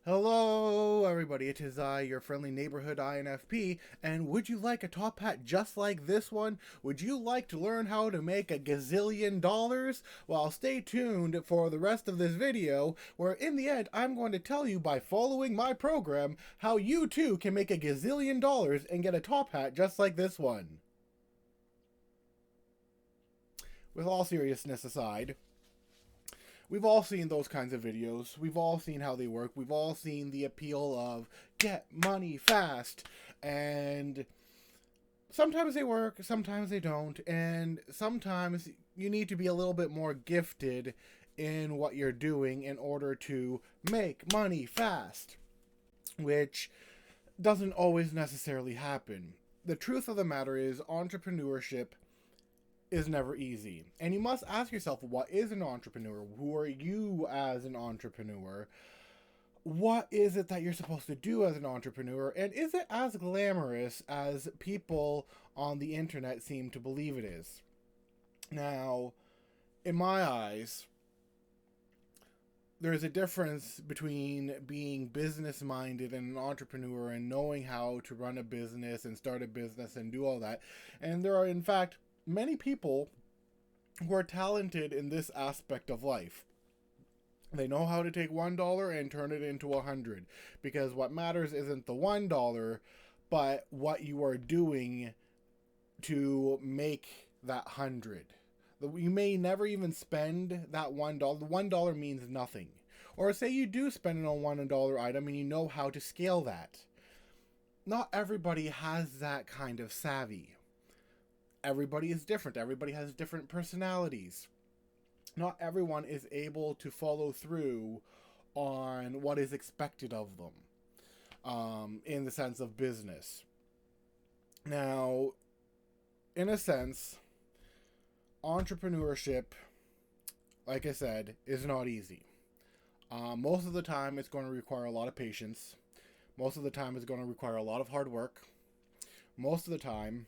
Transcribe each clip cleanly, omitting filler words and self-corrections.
Hello, everybody. It is I, your friendly neighborhood INFP, and would you like a top hat just like this one? Would you like to learn how to make a gazillion dollars? Well, stay tuned for the rest of this video, where in the end, I'm going to tell you by following my program how you too can make a gazillion dollars and get a top hat just like this one. With all seriousness aside, we've all seen those kinds of videos. We've all seen how they work. We've all seen the appeal of get money fast. And sometimes they work, sometimes they don't. And sometimes you need to be a little bit more gifted in what you're doing in order to make money fast, which doesn't always necessarily happen. The truth of the matter is, entrepreneurship is never easy. And you must ask yourself, what is an entrepreneur? Who are you as an entrepreneur? What is it that you're supposed to do as an entrepreneur? And is it as glamorous as people on the internet seem to believe it is? Now, in my eyes, there's a difference between being business minded and an entrepreneur and knowing how to run a business and start a business and do all that. And there are, in fact, many people who are talented in this aspect of life. They know how to take $1 and turn it into 100, because what matters isn't the $1, but what you are doing to make that 100. You may never even spend that $1. The $1 means nothing. Or say you do spend it on $1 item and you know how to scale that. Not everybody has that kind of savvy. Everybody is different. Everybody has different personalities. Not everyone is able to follow through on what is expected of them, in the sense of business. Now, in a sense, entrepreneurship, like I said, is not easy. Most of the time, it's going to require a lot of patience. Most of the time, it's going to require a lot of hard work. Most of the time,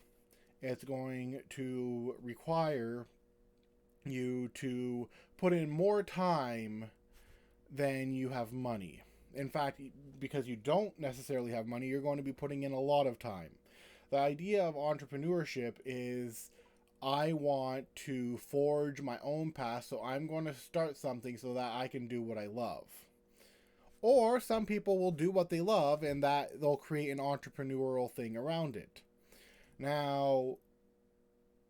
it's going to require you to put in more time than you have money. In fact, because you don't necessarily have money, you're going to be putting in a lot of time. The idea of entrepreneurship is, I want to forge my own path, so I'm going to start something so that I can do what I love. Or some people will do what they love and that they'll create an entrepreneurial thing around it. Now,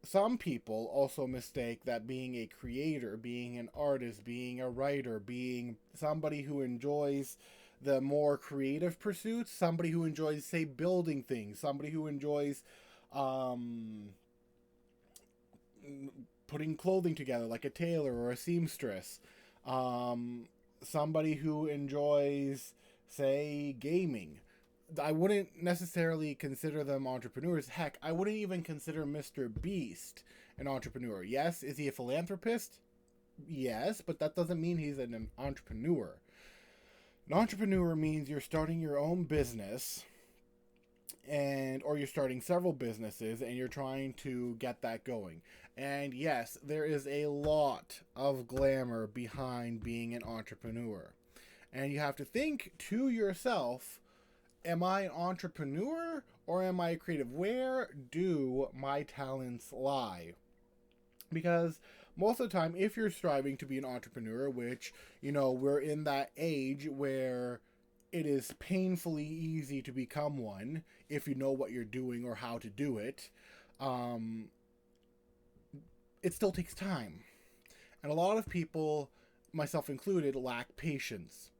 some people also mistake that being a creator, being an artist, being a writer, being somebody who enjoys the more creative pursuits, somebody who enjoys, say, building things, somebody who enjoys putting clothing together, like a tailor or a seamstress, somebody who enjoys, say, gaming. I wouldn't necessarily consider them entrepreneurs. Heck, I wouldn't even consider Mr. Beast an entrepreneur. Yes, is he a philanthropist? Yes, but that doesn't mean he's an entrepreneur. An entrepreneur means you're starting your own business, or you're starting several businesses and you're trying to get that going. And yes, there is a lot of glamour behind being an entrepreneur. And you have to think to yourself, am I an entrepreneur or am I a creative? Where do my talents lie? Because most of the time, if you're striving to be an entrepreneur, which, we're in that age where it is painfully easy to become one if you know what you're doing or how to do it, it still takes time. And a lot of people, myself included, lack patience.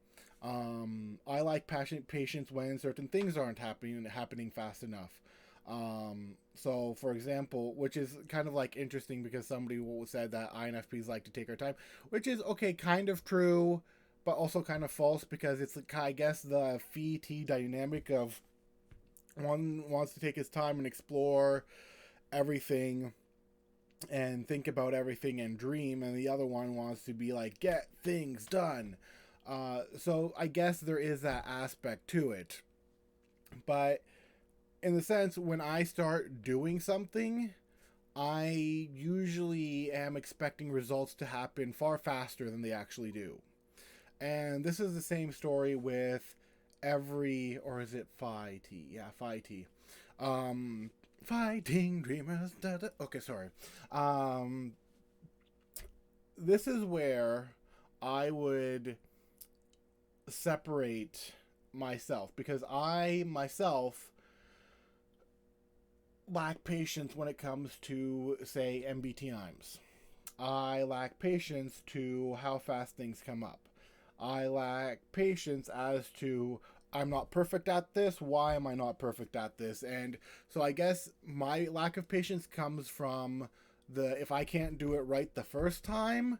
I like patience when certain things aren't happening fast enough. So, for example, which is kind of like interesting because somebody said that INFPs like to take our time, which is okay, kind of true, but also kind of false, because it's, I guess, the phi-t dynamic of one wants to take his time and explore everything and think about everything and dream, and the other one wants to be like, get things done. So I guess there is that aspect to it. But in the sense, when I start doing something, I usually am expecting results to happen far faster than they actually do. And this is the same story with every, or is it Phi T? Yeah, Phi T. Um, Fighting dreamers. Da, da. Okay, sorry. Um, this is where I would separate myself, because I myself lack patience when it comes to, say, MBTIs. I lack patience to how fast things come up. I lack patience as to, I'm not perfect at this. Why am I not perfect at this? And so I guess my lack of patience comes from the, if I can't do it right the first time,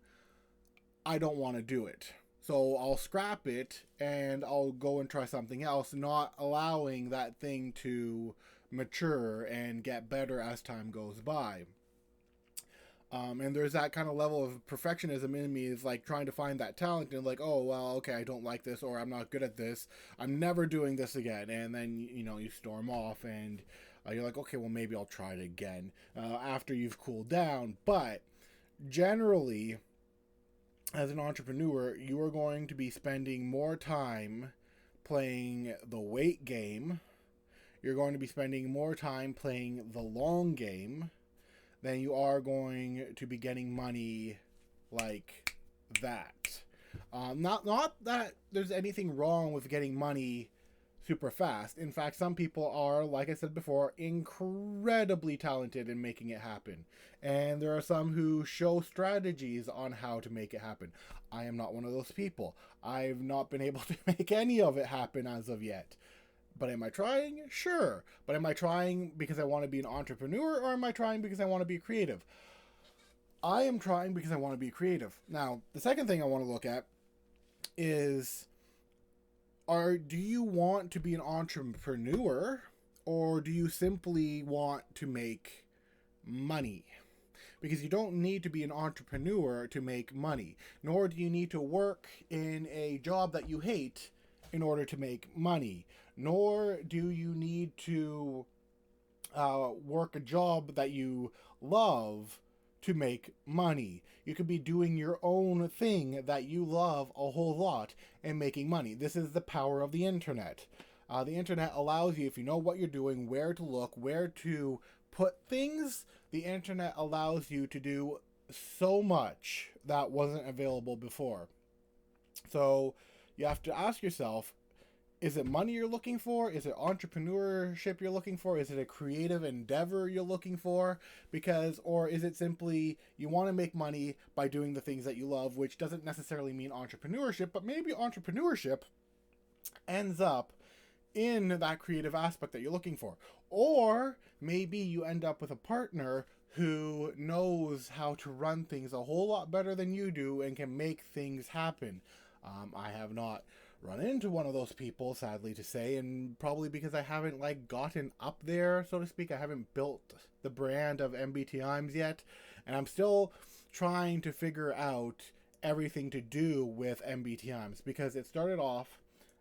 I don't want to do it. So I'll scrap it and I'll go and try something else, not allowing that thing to mature and get better as time goes by. And there's that kind of level of perfectionism in me, is like trying to find that talent and like, oh, well, okay, I don't like this, or I'm not good at this. I'm never doing this again. And then, you storm off and you're like, okay, well, maybe I'll try it again after you've cooled down. But generally, as an entrepreneur, you are going to be spending more time playing the wait game. You're going to be spending more time playing the long game than you are going to be getting money like that. Not that there's anything wrong with getting money super fast. In fact, some people are, like I said before, incredibly talented in making it happen. And there are some who show strategies on how to make it happen. I am not one of those people. I've not been able to make any of it happen as of yet. But am I trying? Sure. But am I trying because I want to be an entrepreneur, or am I trying because I want to be creative? I am trying because I want to be creative. Now, the second thing I want to look at is, do you want to be an entrepreneur, or do you simply want to make money? Because you don't need to be an entrepreneur to make money, nor do you need to work in a job that you hate in order to make money, nor do you need to work a job that you love to make money. You could be doing your own thing that you love a whole lot and making money. This is the power of the internet. The internet allows you, if you know what you're doing, where to look, where to put things, the internet allows you to do so much that wasn't available before. So you have to ask yourself, is it money you're looking for? Is it entrepreneurship you're looking for? Is it a creative endeavor you're looking for? Or is it simply you want to make money by doing the things that you love, which doesn't necessarily mean entrepreneurship, but maybe entrepreneurship ends up in that creative aspect that you're looking for. Or maybe you end up with a partner who knows how to run things a whole lot better than you do and can make things happen. I have not run into one of those people, sadly to say, and probably because I haven't gotten up there, so to speak. I haven't built the brand of MBTIs yet, and I'm still trying to figure out everything to do with MBTIs, because it started off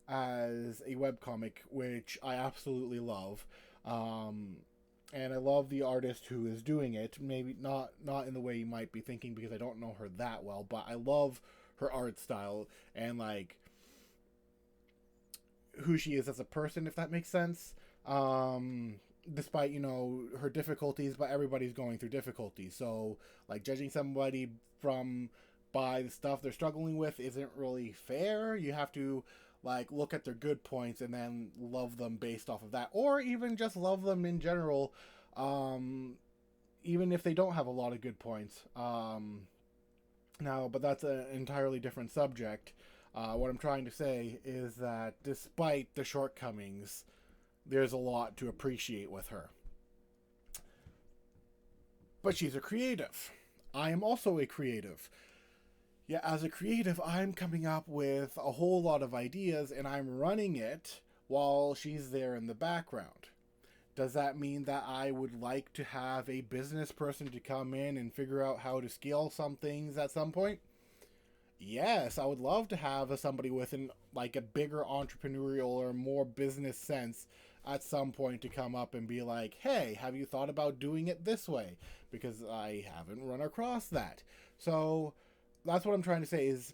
as a webcomic, which I absolutely love. And I love the artist who is doing it. Maybe not in the way you might be thinking, because I don't know her that well, but I love her art style and who she is as a person, if that makes sense. Despite her difficulties, but everybody's going through difficulties. So judging somebody by the stuff they're struggling with isn't really fair. You have to look at their good points and then love them based off of that, or even just love them in general, even if they don't have a lot of good points. But that's an entirely different subject. What I'm trying to say is that despite the shortcomings, there's a lot to appreciate with her. But she's a creative. I am also a creative. Yeah, as a creative, I'm coming up with a whole lot of ideas and I'm running it while she's there in the background. Does that mean that I would like to have a business person to come in and figure out how to scale some things at some point? Yes, I would love to have somebody with a bigger entrepreneurial or more business sense at some point to come up and be like, hey, have you thought about doing it this way? Because I haven't run across that. So that's what I'm trying to say is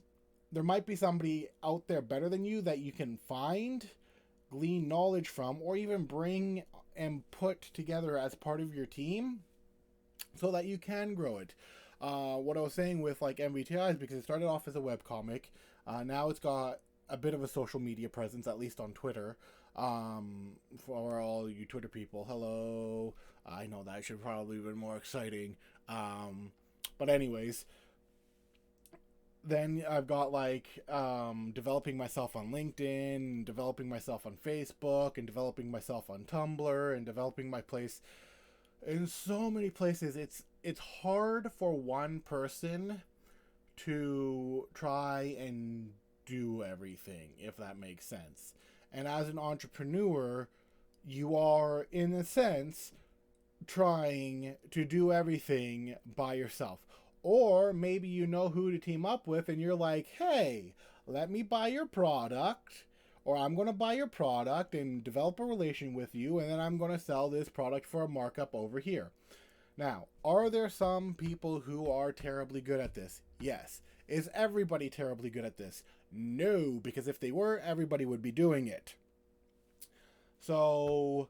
there might be somebody out there better than you that you can find, glean knowledge from, or even bring and put together as part of your team so that you can grow it. What I was saying with like MBTI is because it started off as a webcomic. Now it's got a bit of a social media presence, at least on Twitter. For all you Twitter people, hello. I know that should probably be more exciting. But anyways, then I've got like developing myself on LinkedIn, developing myself on Facebook, and developing myself on Tumblr, and developing my place in so many places. It's hard for one person to try and do everything, if that makes sense. And as an entrepreneur, you are in a sense trying to do everything by yourself. Or maybe you know who to team up with and you're like, hey, let me buy your product, or I'm going to buy your product and develop a relation with you, and then I'm going to sell this product for a markup over here. Now, are there some people who are terribly good at this? Yes. Is everybody terribly good at this? No, because if they were, everybody would be doing it. So,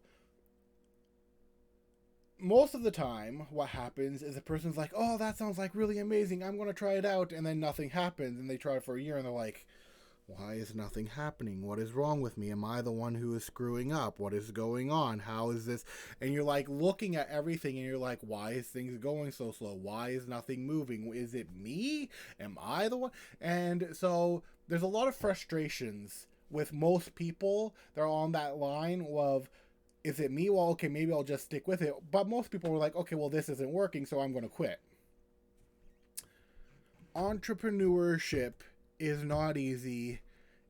most of the time, what happens is a person's like, oh, that sounds like really amazing, I'm going to try it out, and then nothing happens, and they try it for a year, and they're like, why is nothing happening? What is wrong with me? Am I the one who is screwing up? What is going on? How is this? And you're like looking at everything and you're like, why is things going so slow? Why is nothing moving? Is it me? Am I the one? And so there's a lot of frustrations with most people. They're on that line of, is it me? Well, okay, maybe I'll just stick with it. But most people were like, okay, well, this isn't working, so I'm going to quit. Entrepreneurship is not easy.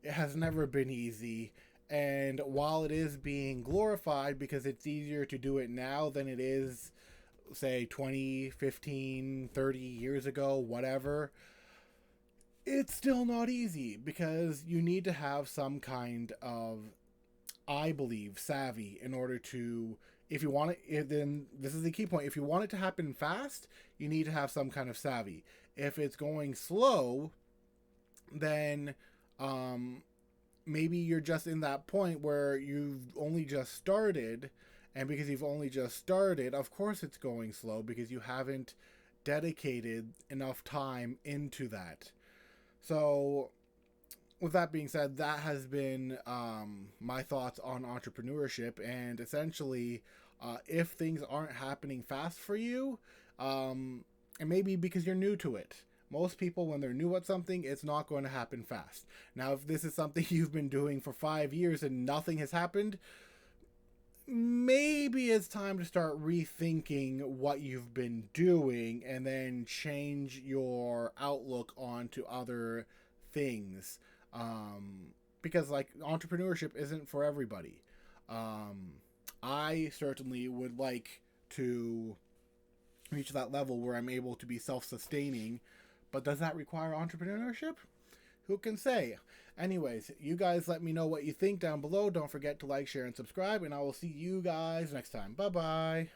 It has never been easy. And while it is being glorified because it's easier to do it now than it is, say, 20, 15, 30 years ago, whatever, it's still not easy because you need to have some kind of, I believe, savvy in order to, if you want it, then this is the key point. If you want it to happen fast, you need to have some kind of savvy. If it's going slow, then maybe you're just in that point where you've only just started, and because you've only just started, of course it's going slow because you haven't dedicated enough time into that. So with that being said, that has been my thoughts on entrepreneurship. And essentially, if things aren't happening fast for you, and maybe because you're new to it, most people, when they're new at something, it's not going to happen fast. Now, if this is something you've been doing for 5 years and nothing has happened, maybe it's time to start rethinking what you've been doing and then change your outlook onto other things. Because, like, entrepreneurship isn't for everybody. I certainly would like to reach that level where I'm able to be self-sustaining. But does that require entrepreneurship? Who can say? Anyways, you guys let me know what you think down below. Don't forget to like, share, and subscribe, and I will see you guys next time. Bye-bye.